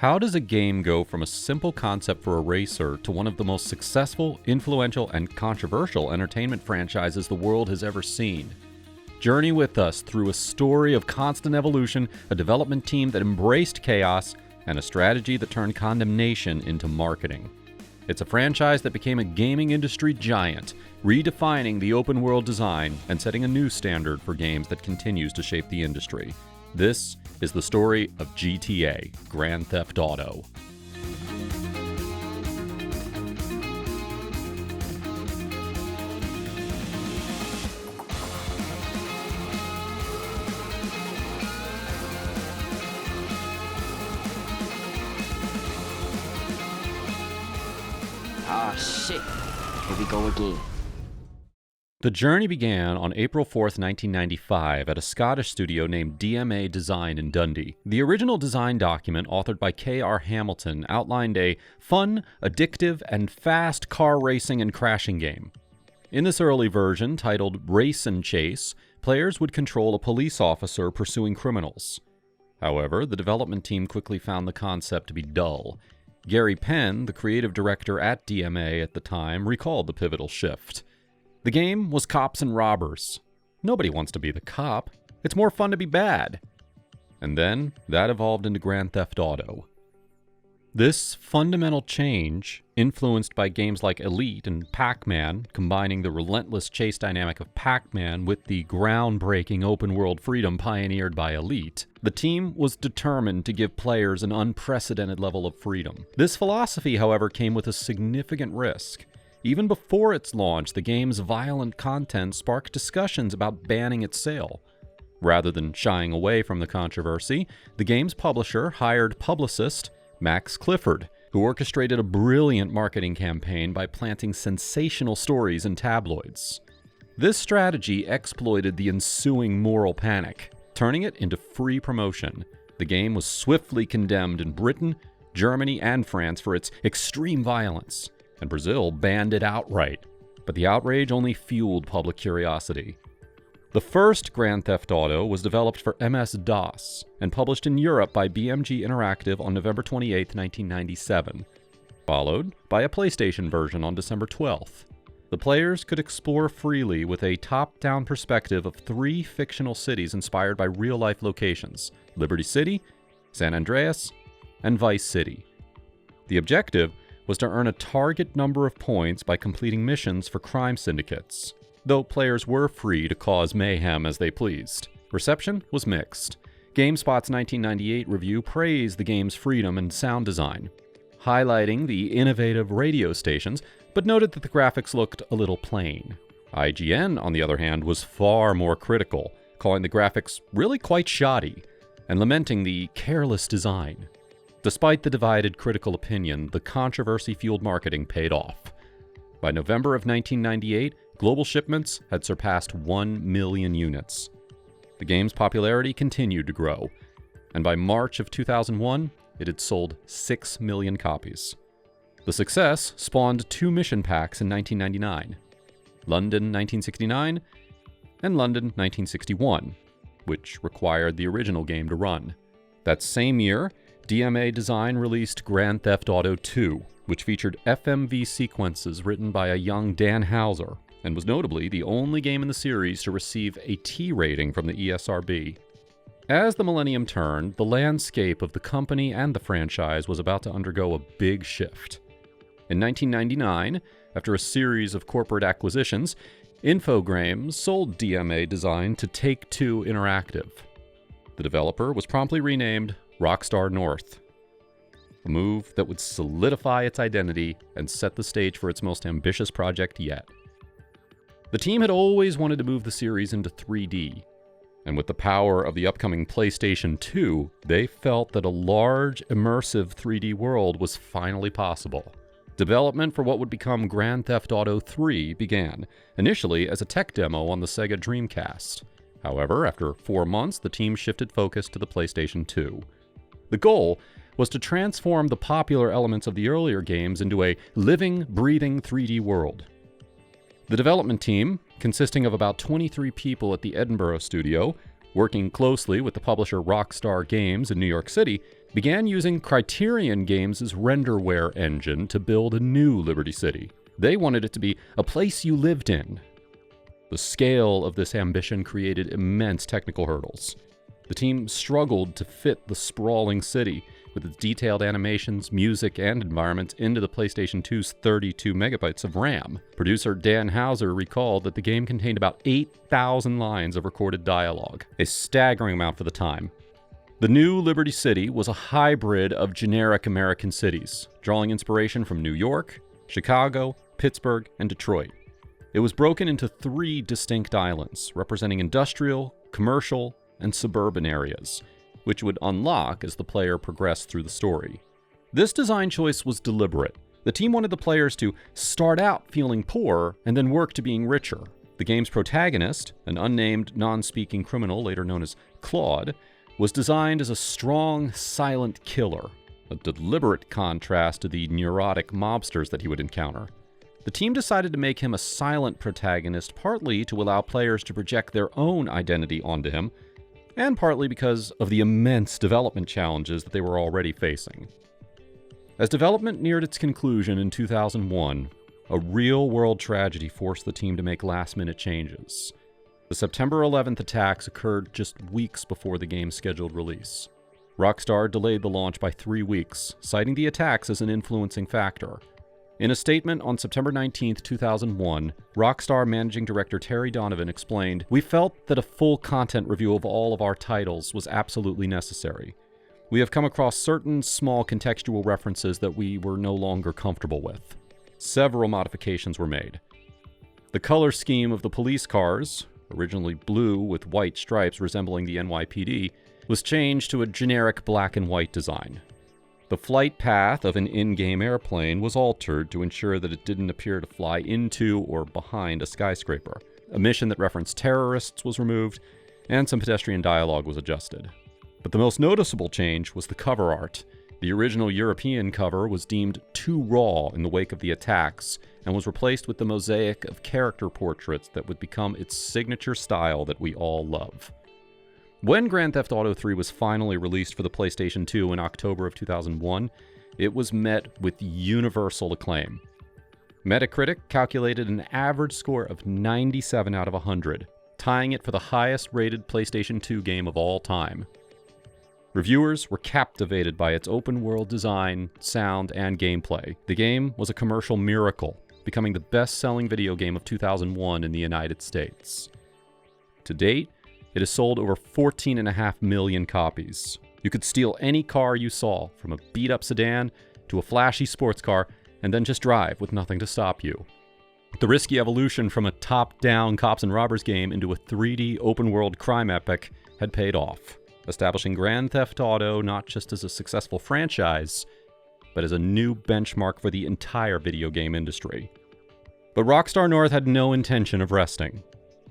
How does a game go from a simple concept for a racer to one of the most successful, influential, and controversial entertainment franchises the world has ever seen? Journey with us through a story of constant evolution, a development team that embraced chaos, and a strategy that turned condemnation into marketing. It's a franchise that became a gaming industry giant, redefining the open world design and setting a new standard for games that continues to shape the industry. This is the story of GTA, Grand Theft Auto. Ah, shit. Here we go again. The journey began on April 4th, 1995 at a Scottish studio named DMA Design in Dundee. The original design document, authored by K.R. Hamilton, outlined a fun, addictive, and fast car racing and crashing game. In this early version, titled Race and Chase, players would control a police officer pursuing criminals. However, the development team quickly found the concept to be dull. Gary Penn, the creative director at DMA at the time, recalled the pivotal shift. The game was cops and robbers. Nobody wants to be the cop. It's more fun to be bad. And then that evolved into Grand Theft Auto. This fundamental change, influenced by games like Elite and Pac-Man, combining the relentless chase dynamic of Pac-Man with the groundbreaking open-world freedom pioneered by Elite, the team was determined to give players an unprecedented level of freedom. This philosophy, however, came with a significant risk. Even before its launch, the game's violent content sparked discussions about banning its sale. Rather than shying away from the controversy, the game's publisher hired publicist Max Clifford, who orchestrated a brilliant marketing campaign by planting sensational stories in tabloids. This strategy exploited the ensuing moral panic, turning it into free promotion. The game was swiftly condemned in Britain, Germany, and France for its extreme violence, and Brazil banned it outright. But the outrage only fueled public curiosity. The first Grand Theft Auto was developed for MS-DOS and published in Europe by BMG Interactive on November 28, 1997, followed by a PlayStation version on December 12th. The players could explore freely with a top-down perspective of 3 fictional cities inspired by real-life locations: Liberty City, San Andreas, and Vice City. The objective was to earn a target number of points by completing missions for crime syndicates, though players were free to cause mayhem as they pleased. Reception was mixed. GameSpot's 1998 review praised the game's freedom and sound design, highlighting the innovative radio stations, but noted that the graphics looked a little plain. IGN, on the other hand, was far more critical, calling the graphics really quite shoddy, and lamenting the careless design. Despite the divided critical opinion, the controversy-fueled marketing paid off. By November of 1998, global shipments had surpassed 1 million units. The game's popularity continued to grow, and by March of 2001, it had sold 6 million copies. The success spawned 2 mission packs in 1999, London 1969 and London 1961, which required the original game to run. That same year, DMA Design released Grand Theft Auto 2, which featured FMV sequences written by a young Dan Houser, and was notably the only game in the series to receive a T rating from the ESRB. As the millennium turned, the landscape of the company and the franchise was about to undergo a big shift. In 1999, after a series of corporate acquisitions, Infogrames sold DMA Design to Take-Two Interactive. The developer was promptly renamed Rockstar North, a move that would solidify its identity and set the stage for its most ambitious project yet. The team had always wanted to move the series into 3D, and with the power of the upcoming PlayStation 2, they felt that a large, immersive 3D world was finally possible. Development for what would become Grand Theft Auto 3 began, initially as a tech demo on the Sega Dreamcast. However, after 4 months, the team shifted focus to the PlayStation 2. The goal was to transform the popular elements of the earlier games into a living, breathing 3D world. The development team, consisting of about 23 people at the Edinburgh studio, working closely with the publisher Rockstar Games in New York City, began using Criterion Games' renderware engine to build a new Liberty City. They wanted it to be a place you lived in. The scale of this ambition created immense technical hurdles. The team struggled to fit the sprawling city with its detailed animations, music, and environments into the PlayStation 2's 32 megabytes of RAM. Producer Dan Houser recalled that the game contained about 8,000 lines of recorded dialogue, a staggering amount for the time. The new Liberty City was a hybrid of generic American cities, drawing inspiration from New York, Chicago, Pittsburgh, and Detroit. It was broken into 3 distinct islands, representing industrial, commercial, and suburban areas, which would unlock as the player progressed through the story. This design choice was deliberate. The team wanted the players to start out feeling poor and then work to being richer. The game's protagonist, an unnamed, non-speaking criminal later known as Claude, was designed as a strong, silent killer, a deliberate contrast to the neurotic mobsters that he would encounter. The team decided to make him a silent protagonist partly to allow players to project their own identity onto him, and partly because of the immense development challenges that they were already facing. As development neared its conclusion in 2001, a real-world tragedy forced the team to make last-minute changes. The September 11th attacks occurred just weeks before the game's scheduled release. Rockstar delayed the launch by 3 weeks, citing the attacks as an influencing factor. In a statement on September 19, 2001, Rockstar Managing Director Terry Donovan explained, "We felt that a full content review of all of our titles was absolutely necessary. We have come across certain small contextual references that we were no longer comfortable with." Several modifications were made. The color scheme of the police cars, originally blue with white stripes resembling the NYPD, was changed to a generic black and white design. The flight path of an in-game airplane was altered to ensure that it didn't appear to fly into or behind a skyscraper. A mission that referenced terrorists was removed, and some pedestrian dialogue was adjusted. But the most noticeable change was the cover art. The original European cover was deemed too raw in the wake of the attacks, and was replaced with the mosaic of character portraits that would become its signature style that we all love. When Grand Theft Auto 3 was finally released for the PlayStation 2 in October of 2001, it was met with universal acclaim. Metacritic calculated an average score of 97 out of 100, tying it for the highest-rated PlayStation 2 game of all time. Reviewers were captivated by its open-world design, sound, and gameplay. The game was a commercial miracle, becoming the best-selling video game of 2001 in the United States. To date, it has sold over 14.5 million copies. You could steal any car you saw, from a beat-up sedan to a flashy sports car, and then just drive with nothing to stop you. The risky evolution from a top-down cops and robbers game into a 3D open-world crime epic had paid off, establishing Grand Theft Auto not just as a successful franchise, but as a new benchmark for the entire video game industry. But Rockstar North had no intention of resting.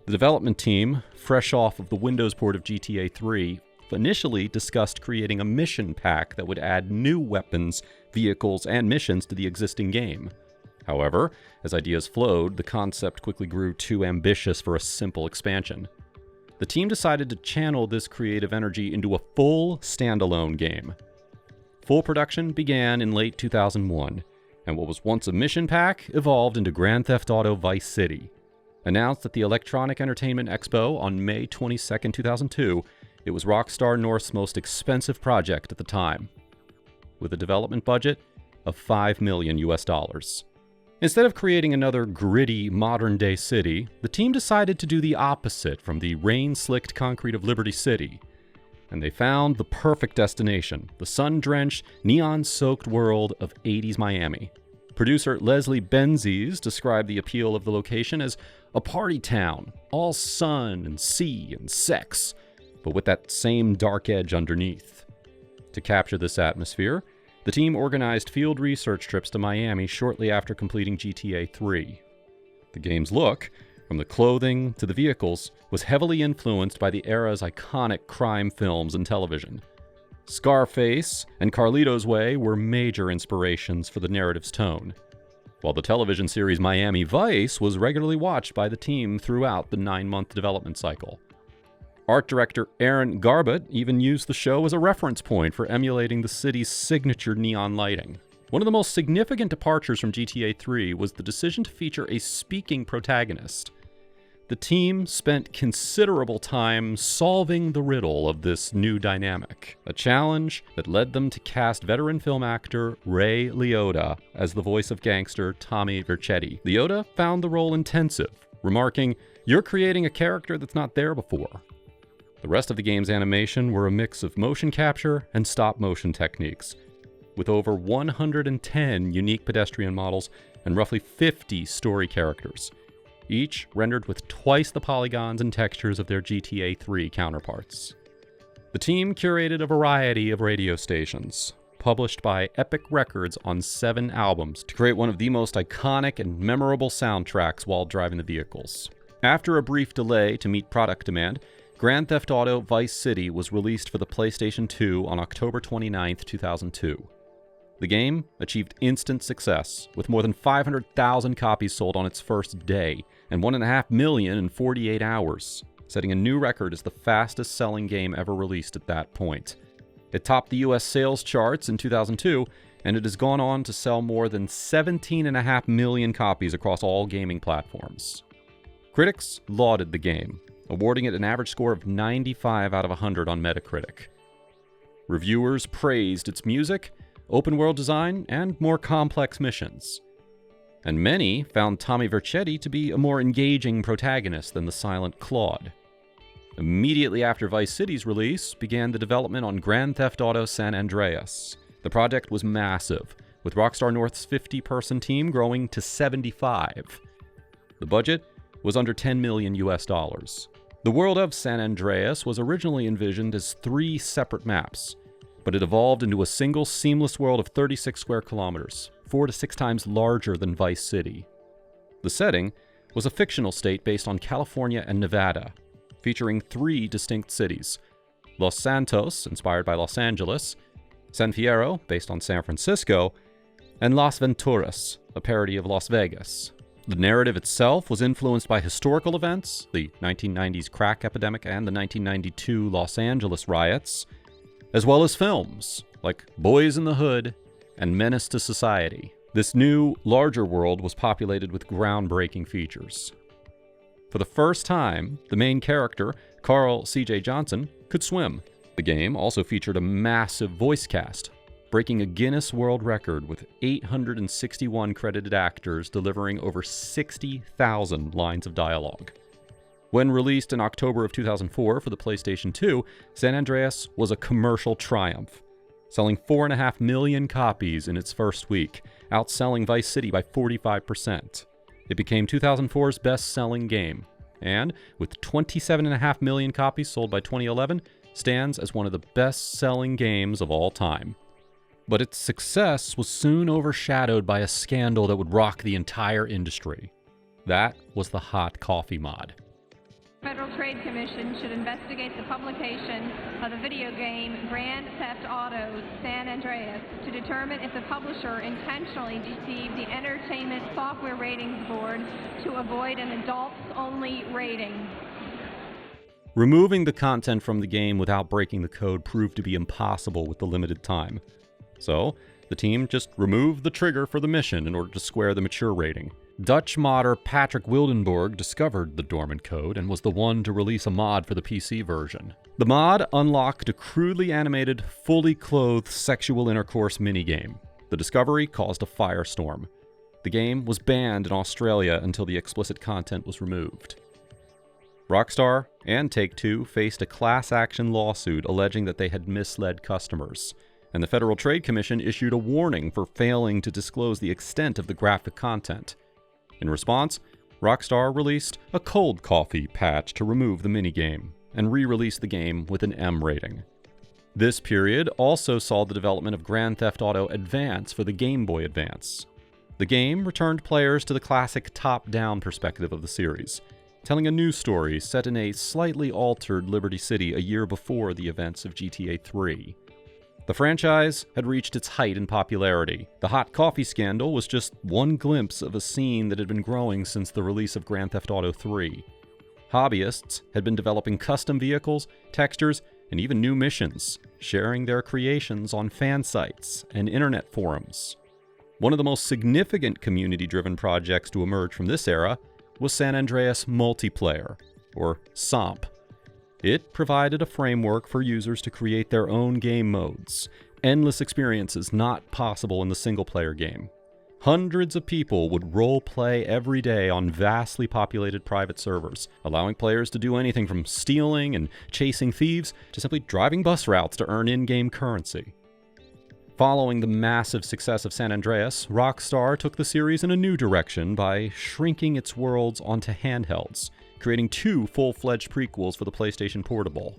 The development team, fresh off of the Windows port of GTA 3, initially discussed creating a mission pack that would add new weapons, vehicles, and missions to the existing game. However, as ideas flowed, the concept quickly grew too ambitious for a simple expansion. The team decided to channel this creative energy into a full standalone game. Full production began in late 2001, and what was once a mission pack evolved into Grand Theft Auto Vice City. Announced at the Electronic Entertainment Expo on May 22, 2002, it was Rockstar North's most expensive project at the time, with a development budget of $5 million. Instead of creating another gritty, modern-day city, the team decided to do the opposite from the rain-slicked concrete of Liberty City, and they found the perfect destination, the sun-drenched, neon-soaked world of 80s Miami. Producer Leslie Benzies described the appeal of the location as a party town, all sun and sea and sex, but with that same dark edge underneath. To capture this atmosphere, the team organized field research trips to Miami shortly after completing GTA 3. The game's look, from the clothing to the vehicles, was heavily influenced by the era's iconic crime films and television. Scarface and Carlito's Way were major inspirations for the narrative's tone, while the television series Miami Vice was regularly watched by the team throughout the 9-month development cycle. Art director Aaron Garbett even used the show as a reference point for emulating the city's signature neon lighting. One of the most significant departures from GTA 3 was the decision to feature a speaking protagonist. The team spent considerable time solving the riddle of this new dynamic, a challenge that led them to cast veteran film actor Ray Liotta as the voice of gangster Tommy Vercetti. Liotta found the role intensive, remarking, "You're creating a character that's not there before." The rest of the game's animation were a mix of motion capture and stop-motion techniques, with over 110 unique pedestrian models and roughly 50 story characters, each rendered with twice the polygons and textures of their GTA 3 counterparts. The team curated a variety of radio stations, published by Epic Records on 7 albums, to create one of the most iconic and memorable soundtracks while driving the vehicles. After a brief delay to meet product demand, Grand Theft Auto Vice City was released for the PlayStation 2 on October 29, 2002. The game achieved instant success, with more than 500,000 copies sold on its first day, and 1.5 million in 48 hours, setting a new record as the fastest-selling game ever released at that point. It topped the US sales charts in 2002, and it has gone on to sell more than 17.5 million copies across all gaming platforms. Critics lauded the game, awarding it an average score of 95 out of 100 on Metacritic. Reviewers praised its music, open-world design, and more complex missions. And many found Tommy Vercetti to be a more engaging protagonist than the silent Claude. Immediately after Vice City's release, began the development on Grand Theft Auto San Andreas. The project was massive, with Rockstar North's 50-person team growing to 75. The budget was under $10 million US. The world of San Andreas was originally envisioned as 3 separate maps, but it evolved into a single seamless world of 36 square kilometers, 4 to 6 times larger than Vice City. The setting was a fictional state based on California and Nevada, featuring 3 distinct cities: Los Santos, inspired by Los Angeles, San Fierro, based on San Francisco, and Las Venturas, a parody of Las Vegas. The narrative itself was influenced by historical events, the 1990s crack epidemic and the 1992 Los Angeles riots, as well as films like Boys in the Hood and Menace to Society. This new, larger world was populated with groundbreaking features. For the first time, the main character, Carl C.J. Johnson, could swim. The game also featured a massive voice cast, breaking a Guinness World Record with 861 credited actors delivering over 60,000 lines of dialogue. When released in October of 2004 for the PlayStation 2, San Andreas was a commercial triumph, selling 4.5 million copies in its first week, outselling Vice City by 45%. It became 2004's best-selling game, and, with 27.5 million copies sold by 2011, stands as one of the best-selling games of all time. But its success was soon overshadowed by a scandal that would rock the entire industry. That was the hot coffee mod. Federal Trade Commission should investigate the publication of the video game Grand Theft Auto San Andreas to determine if the publisher intentionally deceived the Entertainment Software Ratings Board to avoid an adults-only rating. Removing the content from the game without breaking the code proved to be impossible with the limited time. So, the team just removed the trigger for the mission in order to square the mature rating. Dutch modder Patrick Wildenborg discovered the dormant code and was the one to release a mod for the PC version. The mod unlocked a crudely animated, fully clothed sexual intercourse minigame. The discovery caused a firestorm. The game was banned in Australia until the explicit content was removed. Rockstar and Take-Two faced a class action lawsuit alleging that they had misled customers, and the Federal Trade Commission issued a warning for failing to disclose the extent of the graphic content. In response, Rockstar released a cold coffee patch to remove the minigame, and re-released the game with an M rating. This period also saw the development of Grand Theft Auto Advance for the Game Boy Advance. The game returned players to the classic top-down perspective of the series, telling a new story set in a slightly altered Liberty City a year before the events of GTA 3. The franchise had reached its height in popularity. The hot coffee scandal was just one glimpse of a scene that had been growing since the release of Grand Theft Auto 3. Hobbyists had been developing custom vehicles, textures, and even new missions, sharing their creations on fan sites and internet forums. One of the most significant community-driven projects to emerge from this era was San Andreas Multiplayer, or SOMP. It provided a framework for users to create their own game modes, endless experiences not possible in the single-player game. Hundreds of people would role-play every day on vastly populated private servers, allowing players to do anything from stealing and chasing thieves to simply driving bus routes to earn in-game currency. Following the massive success of San Andreas, Rockstar took the series in a new direction by shrinking its worlds onto handhelds, creating 2 full-fledged prequels for the PlayStation Portable.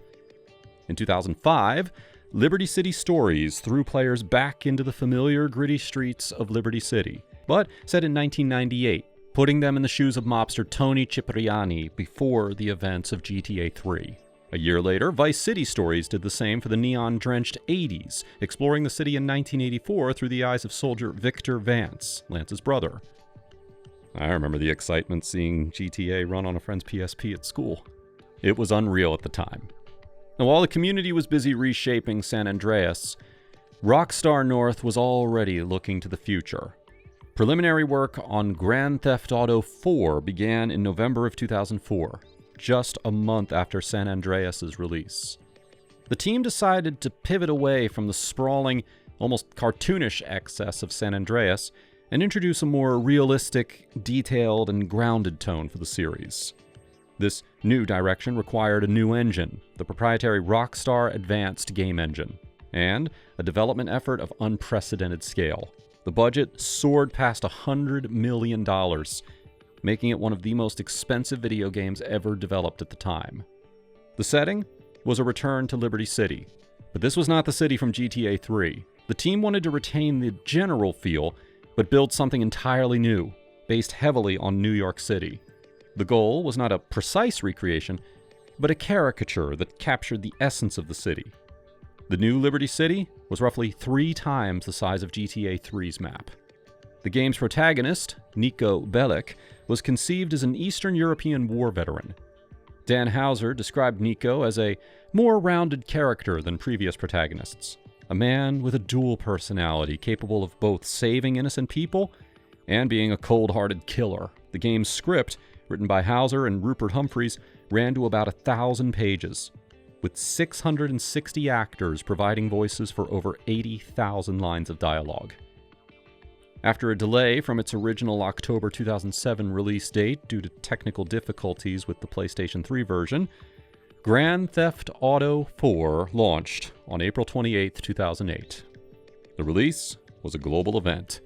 In 2005, Liberty City Stories threw players back into the familiar gritty streets of Liberty City, but set in 1998, putting them in the shoes of mobster Tony Cipriani before the events of GTA 3. A year later, Vice City Stories did the same for the neon-drenched 80s, exploring the city in 1984 through the eyes of soldier Victor Vance, Lance's brother. I remember the excitement seeing GTA run on a friend's PSP at school. It was unreal at the time. Now, while the community was busy reshaping San Andreas, Rockstar North was already looking to the future. Preliminary work on Grand Theft Auto 4 began in November of 2004. Just a month after San Andreas' release. The team decided to pivot away from the sprawling, almost cartoonish excess of San Andreas and introduce a more realistic, detailed, and grounded tone for the series. This new direction required a new engine, the proprietary Rockstar Advanced Game Engine, and a development effort of unprecedented scale. The budget soared past $100 million, making it one of the most expensive video games ever developed at the time. The setting was a return to Liberty City, but this was not the city from GTA 3. The team wanted to retain the general feel, but build something entirely new, based heavily on New York City. The goal was not a precise recreation, but a caricature that captured the essence of the city. The new Liberty City was roughly 3 times the size of GTA 3's map. The game's protagonist, Nico Bellic, was conceived as an Eastern European war veteran. Dan Houser described Nico as a more rounded character than previous protagonists, a man with a dual personality capable of both saving innocent people and being a cold-hearted killer. The game's script, written by Houser and Rupert Humphreys, ran to about 1,000 pages, with 660 actors providing voices for over 80,000 lines of dialogue. After a delay from its original October 2007 release date due to technical difficulties with the PlayStation 3 version, Grand Theft Auto 4 launched on April 28, 2008. The release was a global event.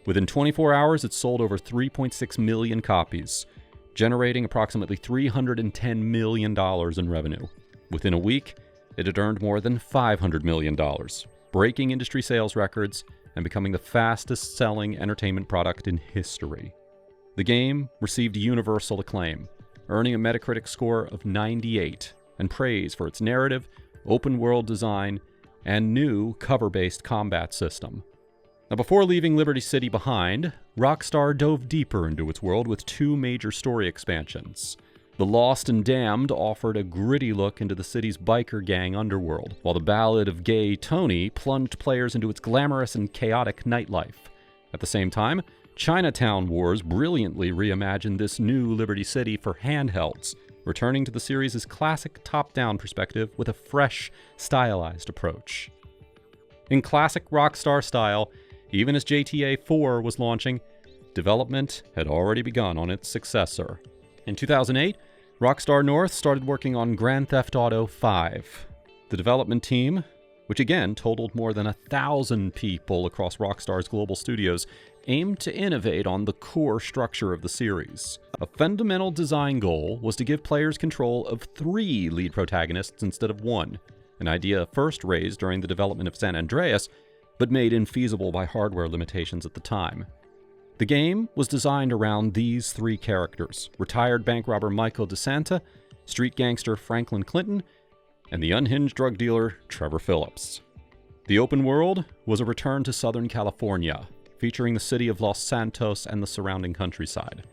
Within 24 hours, it sold over 3.6 million copies, generating approximately $310 million in revenue. Within a week, it had earned more than $500 million, breaking industry sales records and becoming the fastest-selling entertainment product in history. The game received universal acclaim, earning a Metacritic score of 98 and praise for its narrative, open-world design, and new cover-based combat system. Now, before leaving Liberty City behind, Rockstar dove deeper into its world with 2 major story expansions. The Lost and Damned offered a gritty look into the city's biker gang underworld, while the Ballad of Gay Tony plunged players into its glamorous and chaotic nightlife. At the same time, Chinatown Wars brilliantly reimagined this new Liberty City for handhelds, returning to the series' classic top-down perspective with a fresh, stylized approach. In classic Rockstar style, even as GTA 4 was launching, development had already begun on its successor. In 2008, Rockstar North started working on Grand Theft Auto 5. The development team, which again totaled more than 1,000 people across Rockstar's global studios, aimed to innovate on the core structure of the series. A fundamental design goal was to give players control of 3 lead protagonists instead of 1, an idea first raised during the development of San Andreas, but made infeasible by hardware limitations at the time. The game was designed around these 3 characters: retired bank robber Michael DeSanta, street gangster Franklin Clinton, and the unhinged drug dealer Trevor Phillips. The open world was a return to Southern California, featuring the city of Los Santos and the surrounding countryside.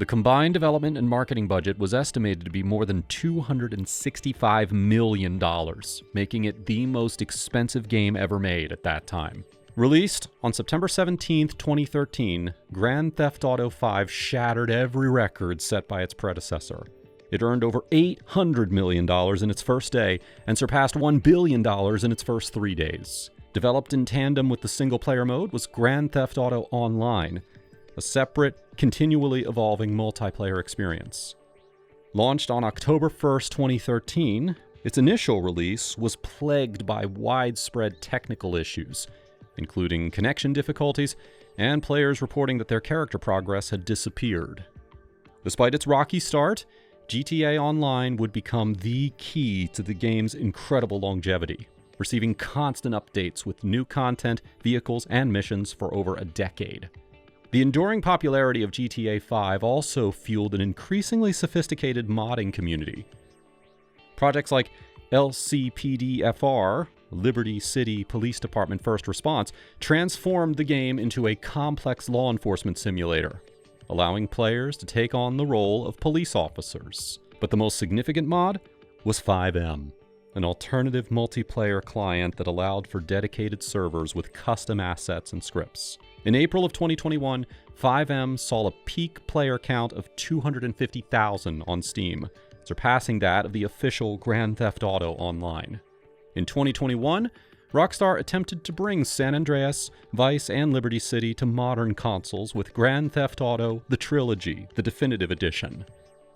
The combined development and marketing budget was estimated to be more than $265 million, making it the most expensive game ever made at that time. Released on September 17, 2013, Grand Theft Auto V shattered every record set by its predecessor. It earned over $800 million in its first day and surpassed $1 billion in its first 3 days. Developed in tandem with the single-player mode was Grand Theft Auto Online, a separate, continually evolving multiplayer experience. Launched on October 1st, 2013, its initial release was plagued by widespread technical issues, including connection difficulties and players reporting that their character progress had disappeared. Despite its rocky start, GTA Online would become the key to the game's incredible longevity, receiving constant updates with new content, vehicles, and missions for over a decade. The enduring popularity of GTA 5 also fueled an increasingly sophisticated modding community. Projects like LCPDFR, Liberty City Police Department First Response, transformed the game into a complex law enforcement simulator, allowing players to take on the role of police officers. But the most significant mod was 5M, an alternative multiplayer client that allowed for dedicated servers with custom assets and scripts. In April of 2021, 5M saw a peak player count of 250,000 on Steam, surpassing that of the official Grand Theft Auto Online. In 2021, Rockstar attempted to bring San Andreas, Vice, and Liberty City to modern consoles with Grand Theft Auto: The Trilogy, the definitive edition.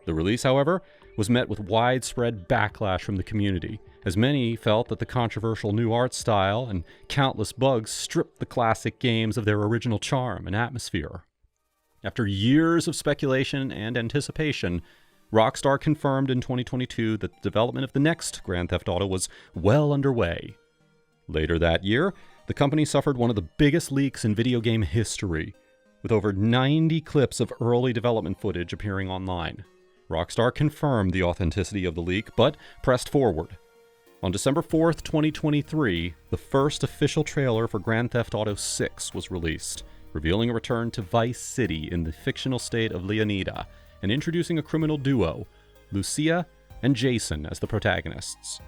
The release, however, was met with widespread backlash from the community, as many felt that the controversial new art style and countless bugs stripped the classic games of their original charm and atmosphere. After years of speculation and anticipation, Rockstar confirmed in 2022 that the development of the next Grand Theft Auto was well underway. Later that year, the company suffered one of the biggest leaks in video game history, with over 90 clips of early development footage appearing online. Rockstar confirmed the authenticity of the leak, but pressed forward. On December 4th, 2023, the first official trailer for Grand Theft Auto VI was released, revealing a return to Vice City in the fictional state of Leonida, and introducing a criminal duo, Lucia and Jason, as the protagonists.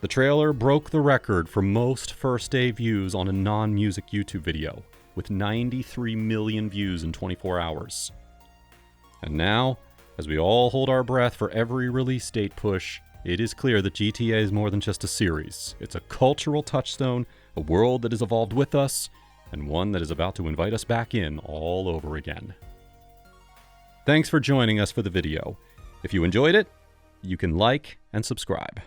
The trailer broke the record for most first-day views on a non-music YouTube video, with 93 million views in 24 hours. And now, as we all hold our breath for every release date push, it is clear that GTA is more than just a series. It's a cultural touchstone, a world that has evolved with us, and one that is about to invite us back in all over again. Thanks for joining us for the video. If you enjoyed it, you can like and subscribe.